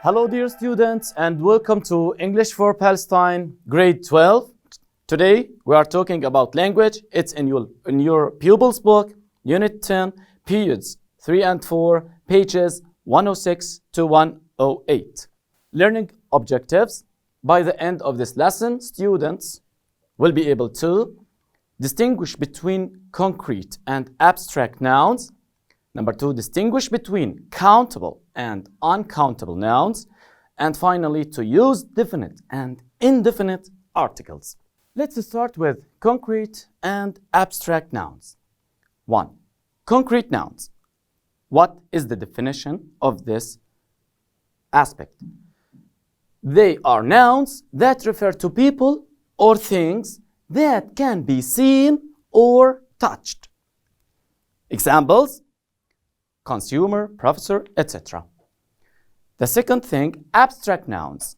Hello dear students and welcome to English for Palestine grade 12. Today we are talking about language. It's in your pupils book, unit 10, periods 3 and 4, pages 106 to 108. Learning objectives. By the end of this lesson, students will be able to distinguish between concrete and abstract nouns. Number 2, distinguish between countable and uncountable nouns. And finally, to use definite and indefinite articles. Let's start with concrete and abstract nouns. 1. Concrete nouns. What is the definition of this aspect? They are nouns that refer to people or things that can be seen or touched. Examples: consumer, professor, etc. The second thing, abstract nouns.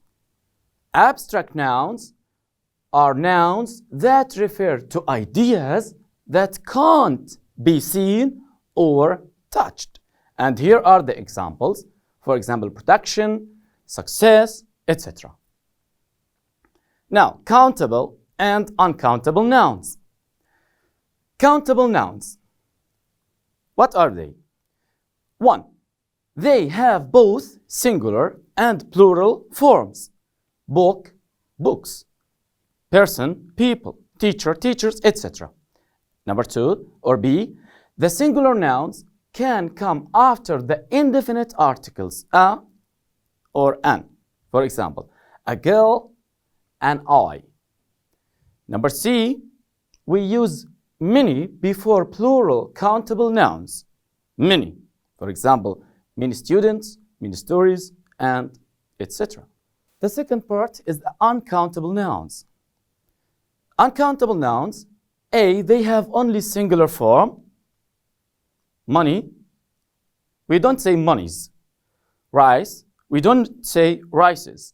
Abstract nouns are nouns that refer to ideas that can't be seen or touched. And here are the examples. For example, production, success, etc. Now, countable and uncountable nouns. Countable nouns. What are they? 1. They have both singular and plural forms. Book, books. Person, people. Teacher, teachers, etc. Number 2, or B, the singular nouns can come after the indefinite articles a or an. For example, a girl, an eye. Number C, we use many before plural countable nouns. Many. For example, many students, many stories, and etc. The second part is the uncountable nouns. Uncountable nouns, A, they have only singular form. Money, we don't say monies. Rice, we don't say rices.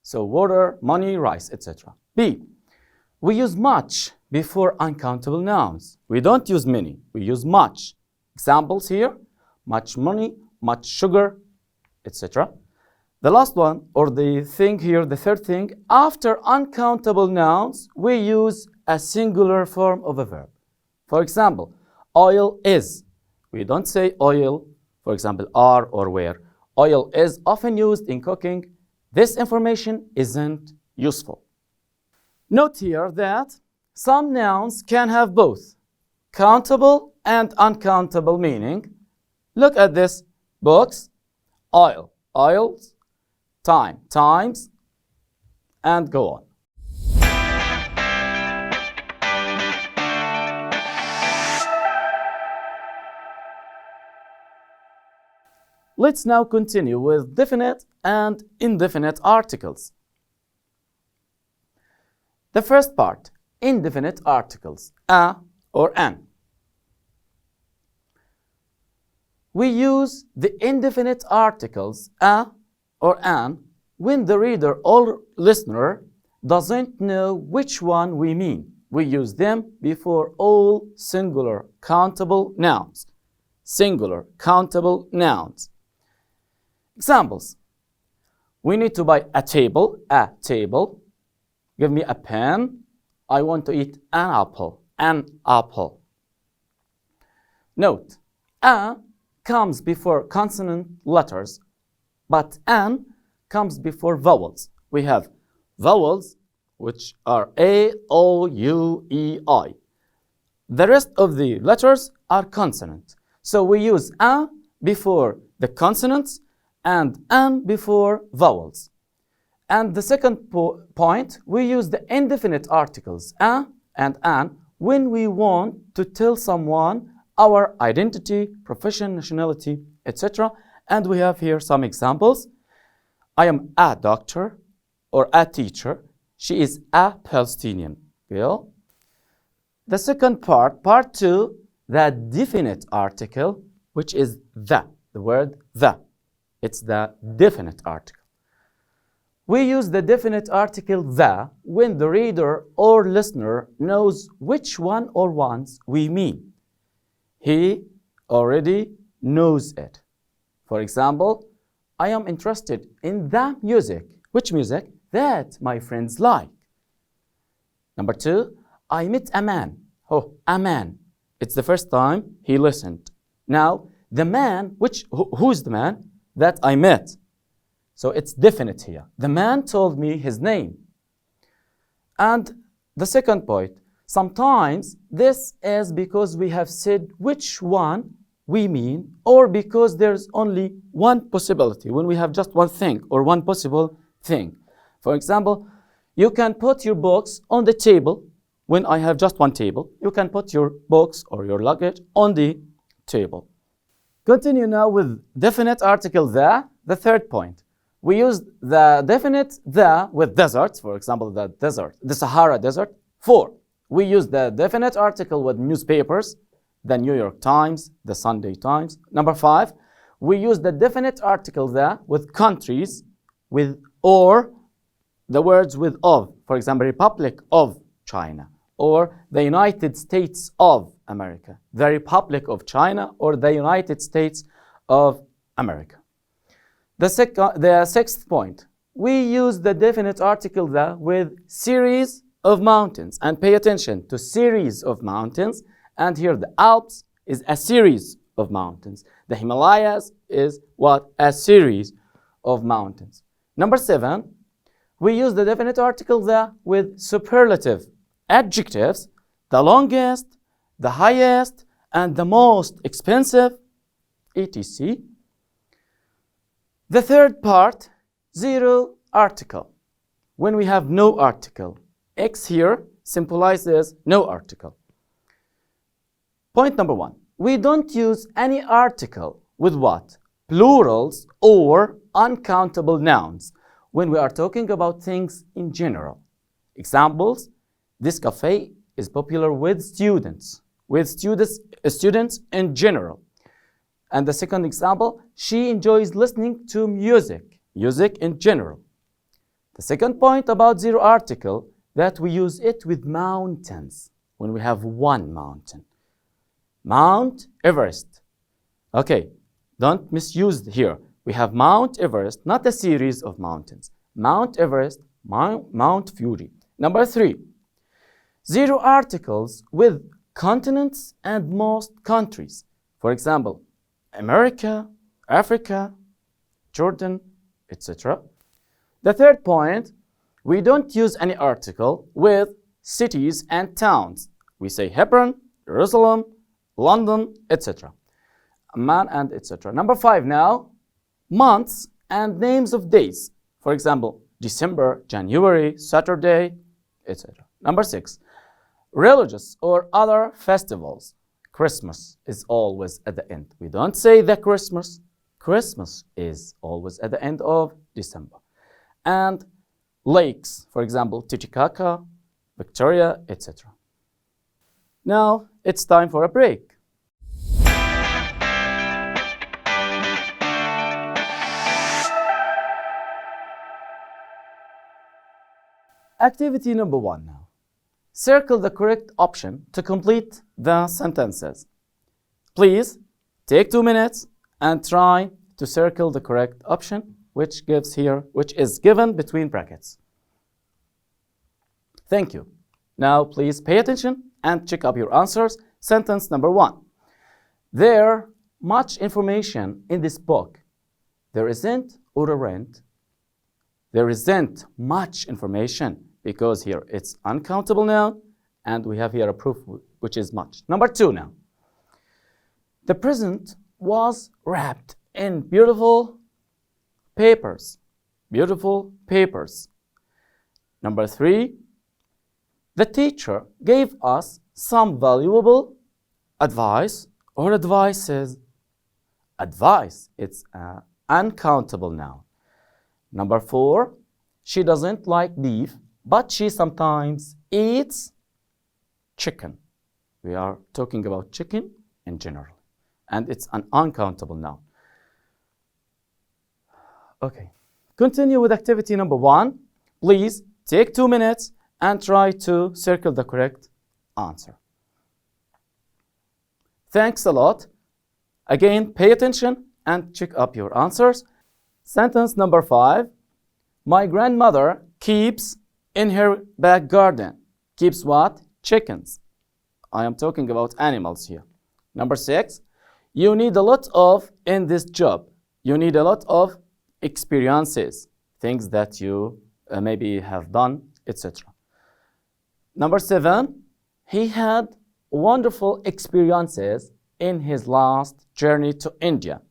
So water, money, rice, etc. B, we use much before uncountable nouns. We don't use many, we use much. Examples here: much money, much sugar, etc. The last one, or the thing here, the third thing, after uncountable nouns, we use a singular form of a verb. For example, oil is. We don't say oil, for example, are or where. Oil is often used in cooking. This information isn't useful. Note here that some nouns can have both countable and uncountable meaning. Look at this: books, oil, oils, time, times, and go on. Let's now continue with definite and indefinite articles. The first part, indefinite articles, a or an. We use the indefinite articles a or an when the reader or listener doesn't know which one we mean. We use them before all singular countable nouns. Singular countable nouns. Examples: we need to buy a table, a table. Give me a pen. I want to eat an apple, an apple. Note, a comes before consonant letters, but an comes before vowels. We have vowels, which are A, O, U, E, I. The rest of the letters are consonant. So we use a before the consonants and an before vowels. And the second point, we use the indefinite articles a and an when we want to tell someone our identity, profession, nationality, etc. And we have here some examples. I am a doctor or a teacher. She is a Palestinian girl. The second part, part 2, the definite article, which is the word the. It's the definite article. We use the definite article the when the reader or listener knows which one or ones we mean. He already knows it. For example, I am interested in the music. Which music? That my friends like. Number 2, I met a man. Oh, a man. It's the first time he listened. Now, the man, who's the man? That I met. So it's definite here. The man told me his name. And the second point, sometimes this is because we have said which one we mean, or because there's only one possibility, when we have just one thing or one possible thing. For example, you can put your books on the table. When I have just one table, you can put your books or your luggage on the table. Continue now with definite article the third point. We use the definite the with deserts, for example, the desert, the Sahara Desert. 4, we use the definite article with newspapers, the New York Times, the Sunday Times. Number 5, we use the definite article the with countries, with or the words with of, for example, Republic of China, or the United States of America, the Republic of China, or the United States of America. The sixth point, we use the definite article the with series of mountains, and pay attention to series of mountains. And here the Alps is a series of mountains. The Himalayas is what? A series of mountains. Number 7, we use the definite article the with superlative adjectives, the longest, the highest, and the most expensive, etc. The third part, zero article. When we have no article, X here symbolizes no article. Point number 1, we don't use any article with what? Plurals or uncountable nouns when we are talking about things in general. Examples, this cafe is popular with students in general. And the second example, she enjoys listening to music in general. The second point about zero article, that we use it with mountains when we have one mountain. Mount Everest. Okay, don't misuse here. We have Mount Everest, not a series of mountains. Mount Everest, Mount Fuji. Number 3, zero articles with continents and most countries. For example, America, Africa, Jordan, etc. The third point, we don't use any article with cities and towns. We say Hebron, Jerusalem, London, etc. Amman, and etc. Number 5 now, months and names of days. For example, December, January, Saturday, etc. Number 6, religious or other festivals. Christmas is always at the end. We don't say the Christmas. Christmas is always at the end of December. And lakes, for example, Titicaca, Victoria, etc. Now it's time for a break. Activity number 1 now. Circle the correct option to complete the sentences. Please take 2 minutes and try to circle the correct option, which is given between brackets. Thank you. Now please pay attention and check up your answers. Sentence number 1. There much information in this book. There isn't or aren't. There isn't much information, because here it's uncountable noun, and we have here a proof which is much. Number 2 now. The present was wrapped in beautiful papers. Beautiful papers. Number 3. The teacher gave us some valuable advice or advices. Advice, it's an uncountable noun. Number 4. She doesn't like beef, but she sometimes eats chicken. We are talking about chicken in general, and it's an uncountable noun. Okay, continue with activity number 1. Please take 2 minutes and try to circle the correct answer. Thanks a lot. Again, pay attention and check up your answers. Sentence number 5. My grandmother keeps in her back garden. Keeps what? Chickens. I am talking about animals here. Number 6. You need a lot of in this job. You need a lot of experiences. Things that you maybe have done, etc. Number 7. He had wonderful experiences in his last journey to India.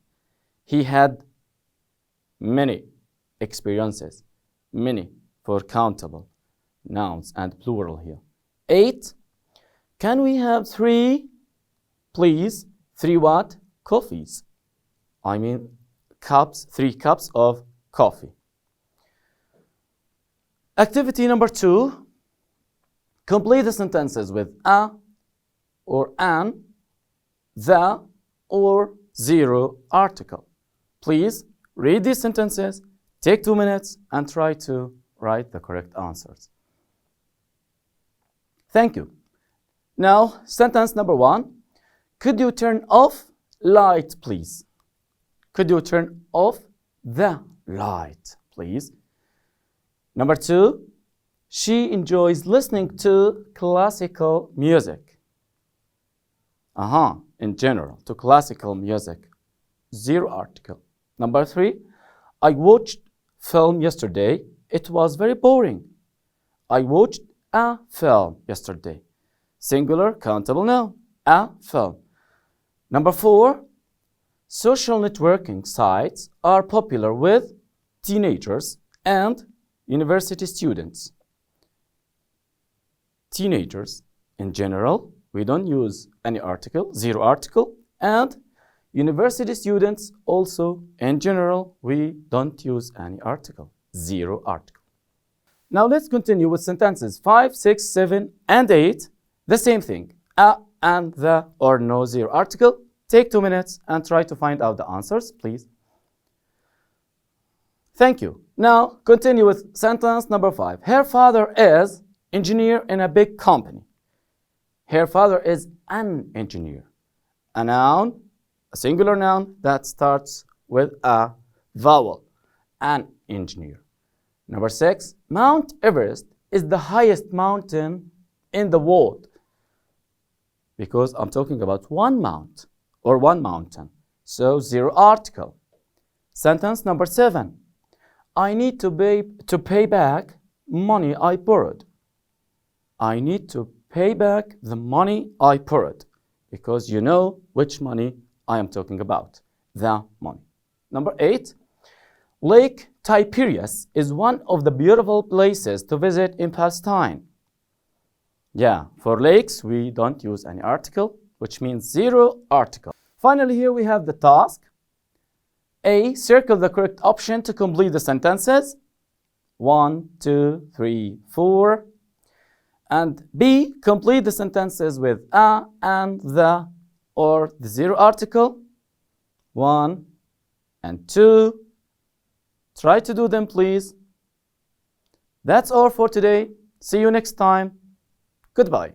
He had many experiences. Many for countable nouns and plural here. 8. Can we have 3, please? 3 what? Coffees. I mean cups, 3 cups of coffee. Activity number 2. Complete the sentences with a or an, the or zero article. Please read these sentences, take 2 minutes, and try to write the correct answers. Thank you. Now, sentence number 1. Could you turn off light, please? Could you turn off the light, please? Number 2. She enjoys listening to classical music. In general, to classical music. Zero article. Number 3. I watched film yesterday. It was very boring. I watched a film yesterday. Singular, countable noun. A film. Number 4. Social networking sites are popular with teenagers and university students. Teenagers in general, we don't use any article, zero article, and university students also in general, we don't use any article, zero article. Now let's continue with sentences 5, 6, 7, and 8. The same thing, a and the or no zero article. Take 2 minutes and try to find out the answers, please. Thank you. Now continue with sentence number 5. Her father is engineer in a big company. Her father is an engineer. A noun, a singular noun that starts with a vowel. An engineer. Number 6, Mount Everest is the highest mountain in the world. Because I'm talking about one mount or one mountain. So zero article. Sentence number 7. I need to pay back money I borrowed. I need to pay back the money I borrowed, because you know which money I am talking about, the money. Number 8, Lake Tiberias is one of the beautiful places to visit in Palestine. Yeah, for lakes, we don't use any article, which means zero article. Finally, here we have the task. A, circle the correct option to complete the sentences. 1, 2, 3, 4. And B, complete the sentences with a and the or the zero article. 1 and 2. Try to do them, please. That's all for today. See you next time. Goodbye.